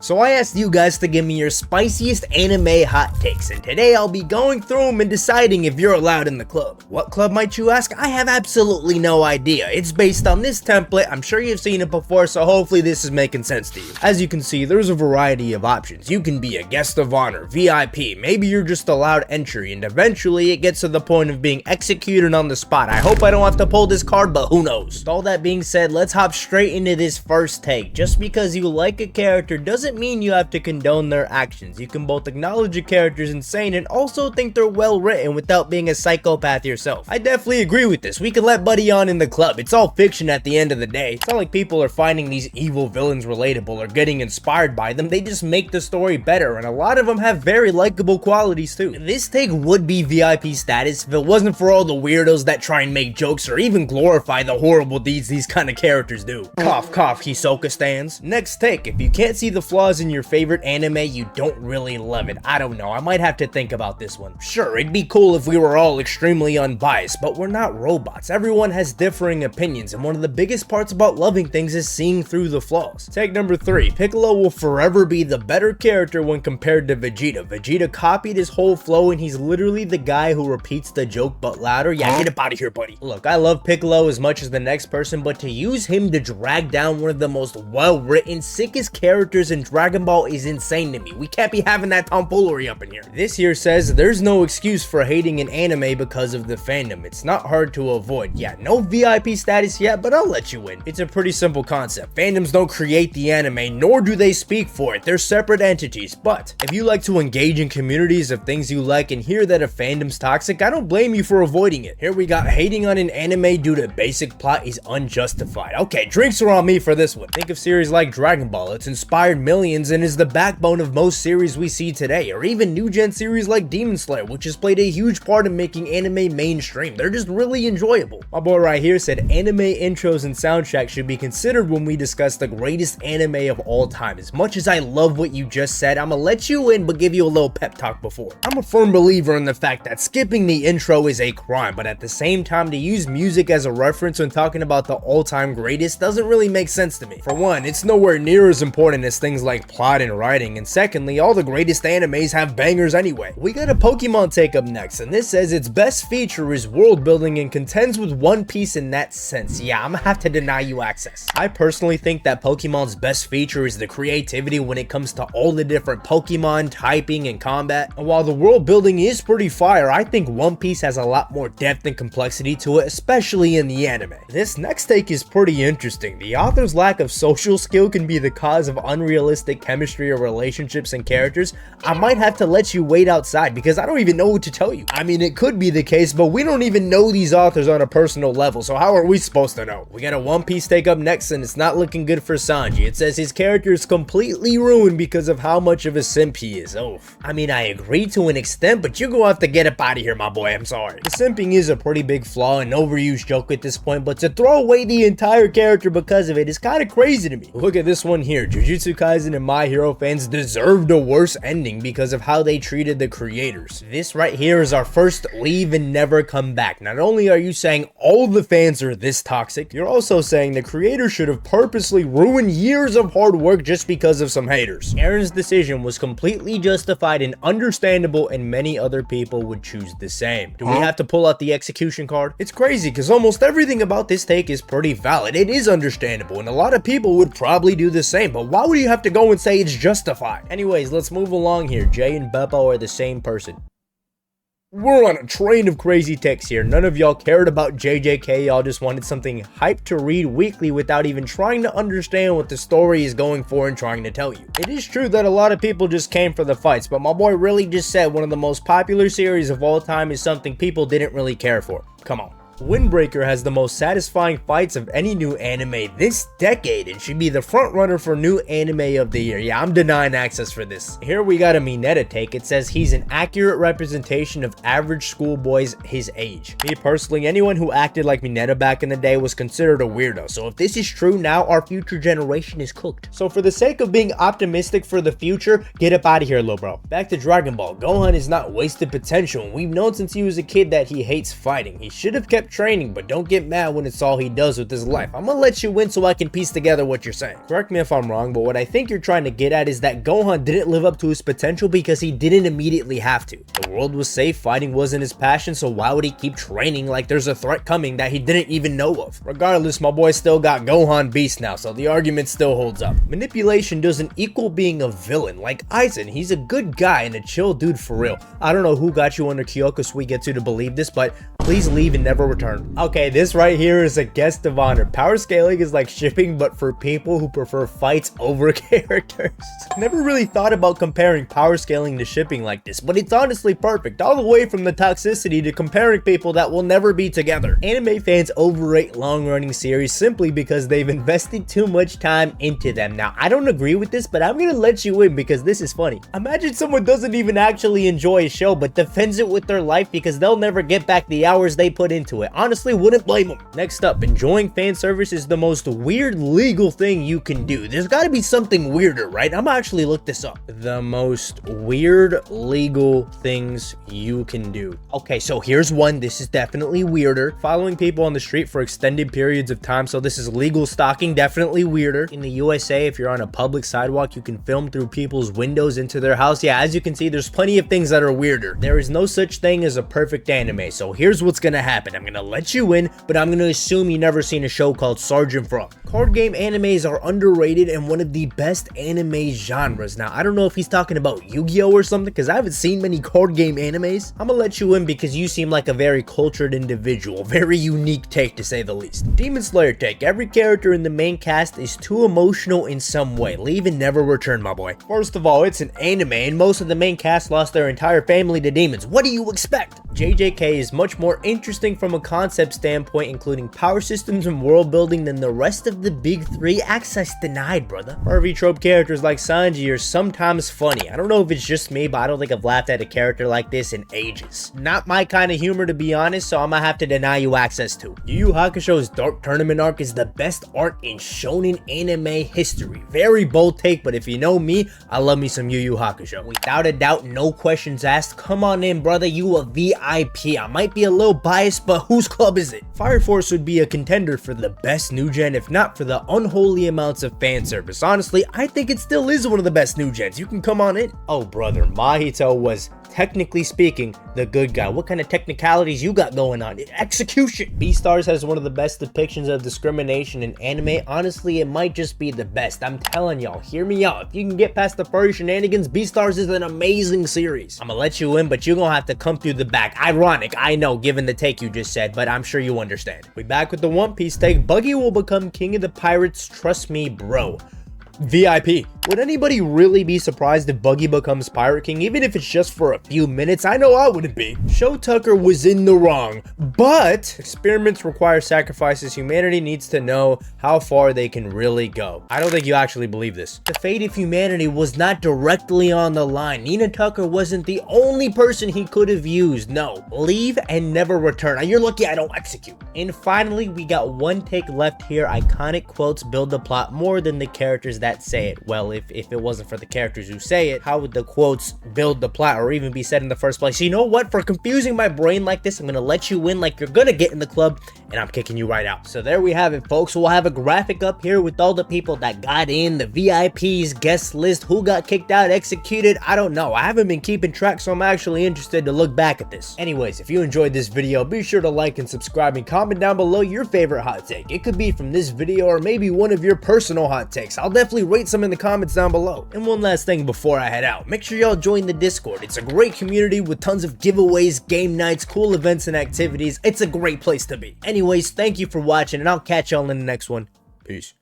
So I asked you guys to give me your spiciest anime hot takes, and today I'll be going through them and deciding if you're allowed in the club. What club might you ask? I have absolutely no idea. It's based on this template. I'm sure you've seen it before, so hopefully this is making sense to you. As you can see, there's a variety of options. You can be a guest of honor, VIP, maybe you're just allowed entry, and eventually it gets to the point of being executed on the spot. I hope I don't have to pull this card, but who knows? With all that being said, let's hop straight into this first take. Just because you like a character doesn't mean you have to condone their actions. You can both acknowledge a character's insane and also think they're well written without being a psychopath yourself. I definitely agree with this. We can let Buddy on in the club. It's all fiction at the end of the day. It's not like people are finding these evil villains relatable or getting inspired by them. They just make the story better, and a lot of them have very likable qualities too. This take would be VIP status if it wasn't for all the weirdos that try and make jokes or even glorify the horrible deeds these kind of characters do. Cough cough, Hisoka stands. Next take, if you can't see the flaws in your favorite anime, you don't really love it. I don't know, I might have to think about this one. Sure, it'd be cool if we were all extremely unbiased, but we're not robots. Everyone has differing opinions, and one of the biggest parts about loving things is seeing through the flaws. Take number 3, Piccolo will forever be the better character when compared to Vegeta. Vegeta copied his whole flow, and he's literally the guy who repeats the joke but louder. Yeah, get up out of here, buddy. Look, I love Piccolo as much as the next person, but to use him to drag down one of the most well-written, sickest characters in Dragon Ball is insane to me. We can't be having that tomfoolery up in here. This here says there's no excuse for hating an anime because of the fandom. It's not hard to avoid. Yeah, no VIP status yet, but I'll let you in. It's a pretty simple concept. Fandoms don't create the anime, nor do they speak for it. They're separate entities. But if you like to engage in communities of things you like and hear that a fandom's toxic, I don't blame you for avoiding it. Here we got hating on an anime due to basic plot is unjustified. Okay, drinks are on me for this one. Think of series like Dragon Ball. It's inspired millions and is the backbone of most series we see today, or even new gen series like Demon Slayer, which has played a huge part in making anime mainstream. They're just really enjoyable. My boy right here said anime intros and soundtracks should be considered when we discuss the greatest anime of all time. As much as I love what you just said, I'ma let you in but give you a little pep talk before. I'm a firm believer in the fact that skipping the intro is a crime, but at the same time, to use music as a reference when talking about the all-time greatest doesn't really make sense to me. For one, it's nowhere near as important as things like plot and writing, and secondly, all the greatest animes have bangers anyway. We got a Pokemon take up next, and this says its best feature is world building and contends with One Piece in that sense. Yeah, I'm gonna have to deny you access. I personally think that Pokemon's best feature is the creativity when it comes to all the different Pokemon, typing, and combat. And while the world building is pretty fire, I think One Piece has a lot more depth and complexity to it, especially in the anime. This next take is pretty interesting. The author's lack of social skill can be the cause of unrealistic chemistry or relationships and characters. I might have to let you wait outside because I don't even know what to tell you. I mean, it could be the case, but we don't even know these authors on a personal level, so how are we supposed to know? We got a One Piece take up next, and it's not looking good for Sanji. It says his character is completely ruined because of how much of a simp he is. Oh, I mean, I agree to an extent, but you're gonna have to get up out of here, my boy. I'm sorry. The simping is a pretty big flaw and overused joke at this point, but to throw away the entire character because of it is kind of crazy to me. Look at this one here. Jujutsu Kaisen and My Hero fans deserved a worse ending because of how they treated the creators. This right here is our first leave and never come back. Not only are you saying all the fans are this toxic, you're also saying the creators should have purposely ruined years of hard work just because of some haters. Aaron's decision was completely justified and understandable, and many other people would choose the same. Do we have to pull out the execution card? It's crazy because almost everything about this take is pretty valid. It is understandable, and a lot of people would probably do the same, but why would you have to go and say it's justified? Anyways, let's move along here. Jay and Beppo are the same person. We're on a train of crazy takes here. None of y'all cared about JJK, y'all just wanted something hyped to read weekly without even trying to understand what the story is going for and trying to tell you. It is true that a lot of people just came for the fights, but my boy really just said one of the most popular series of all time is something people didn't really care for. Come on. Windbreaker has the most satisfying fights of any new anime this decade and should be the front runner for new anime of the year. Yeah, I'm denying access for this. Here we got a Mineta take. It says he's an accurate representation of average schoolboys his age. Me personally, anyone who acted like Mineta back in the day was considered a weirdo. So if this is true, now our future generation is cooked. So for the sake of being optimistic for the future, get up out of here, little bro. Back to Dragon Ball. Gohan is not wasted potential, and we've known since he was a kid that he hates fighting. He should have kept respect training, but don't get mad when it's all he does with his life. I'm gonna let you win so I can piece together what you're saying. Correct me if I'm wrong, but what I think you're trying to get at is that Gohan didn't live up to his potential because he didn't immediately have to. The world was safe, fighting wasn't his passion, so why would he keep training like there's a threat coming that he didn't even know of? Regardless, my boy still got Gohan Beast now, so the argument still holds up. Manipulation doesn't equal being a villain. Like Aizen, he's a good guy and a chill dude for real. I don't know who got you under Kyoko Suigetsu to believe this, but please leave and never return. Okay, this right here is a guest of honor. Power scaling is like shipping, but for people who prefer fights over characters. Never really thought about comparing power scaling to shipping like this, but it's honestly perfect, all the way from the toxicity to comparing people that will never be together. Anime fans overrate long-running series simply because they've invested too much time into them. Now, I don't agree with this, but I'm gonna let you in because this is funny. Imagine someone doesn't even actually enjoy a show, but defends it with their life because they'll never get back the hours they put into it. Honestly, wouldn't blame them. Next up, enjoying fan service is the most weird legal thing you can do. There's gotta be something weirder, right? I'm actually look this up. The most weird legal things you can do. Okay, so here's one. This is definitely weirder. Following people on the street for extended periods of time. So this is legal stalking, definitely weirder. In the USA, if you're on a public sidewalk, you can film through people's windows into their house. Yeah, as you can see, there's plenty of things that are weirder. There is no such thing as a perfect anime. So here's what's gonna happen. I'm gonna let you in, but I'm gonna assume you've never seen a show called Sergeant Frog. Card game animes are underrated and one of the best anime genres. Now, I don't know if he's talking about Yu-Gi-Oh or something because I haven't seen many card game animes. I'm gonna let you in because you seem like a very cultured individual. Very unique take to say the least. Demon Slayer take. Every character in the main cast is too emotional in some way. Leave and never return, my boy. First of all, it's an anime and most of the main cast lost their entire family to demons. What do you expect? JJK is much more interesting from a concept standpoint, including power systems and world building, than the rest of the big three. Access denied, brother. RV trope characters like Sanji are sometimes funny. I don't know if it's just me, but I don't think I've laughed at a character like this in ages. Not my kind of humor, to be honest, so I'm gonna have to deny you access to. Yu Yu Hakusho's Dark Tournament arc is the best arc in shonen anime history. Very bold take, but if you know me, I love me some Yu Yu Hakusho. Without a doubt, no questions asked. Come on in, brother. You a VIP. I might be a little biased, but whose club is it? Fire Force would be a contender for the best new gen, if not for the unholy amounts of fan service. Honestly, I think it still is one of the best new gens. You can come on in. Oh, brother, Mahito was, technically speaking, the good guy. What kind of technicalities you got going on? Execution. Beastars has one of the best depictions of discrimination in anime. Honestly, it might just be the best. I'm telling y'all, hear me out. If you can get past the furry shenanigans, Beastars is an amazing series. I'm gonna let you in, but you're gonna have to come through the back. Ironic, I know, given the take you just said, but I'm sure you understand. We back with the One Piece take. Buggy will become king of the pirates. Trust me, bro. VIP. Would anybody really be surprised if Buggy becomes Pirate King, even if it's just for a few minutes? I know I wouldn't be. Show Tucker was in the wrong, but experiments require sacrifices. Humanity needs to know how far they can really go. I don't think you actually believe this. The fate of humanity was not directly on the line. Nina Tucker wasn't the only person he could have used. No, leave and never return. Now, you're lucky I don't execute. And finally, we got one take left here. Iconic quotes build the plot more than the characters that say it. Well, if it wasn't for the characters who say it, how would the quotes build the plot or even be said in the first place? You know what? For confusing my brain like this, I'm gonna let you in like you're gonna get in the club, and I'm kicking you right out. So there we have it, folks. We'll have a graphic up here with all the people that got in, the VIPs, guest list, who got kicked out, executed. I don't know. I haven't been keeping track, so I'm actually interested to look back at this. Anyways, if you enjoyed this video, be sure to like and subscribe and comment down below your favorite hot take. It could be from this video or maybe one of your personal hot takes. I'll definitely rate some in the comments down below. And one last thing before I head out, make sure y'all join the Discord. It's a great community with tons of giveaways, game nights, cool events, and activities. It's a great place to be. Anyways, thank you for watching, and I'll catch y'all in the next one. Peace.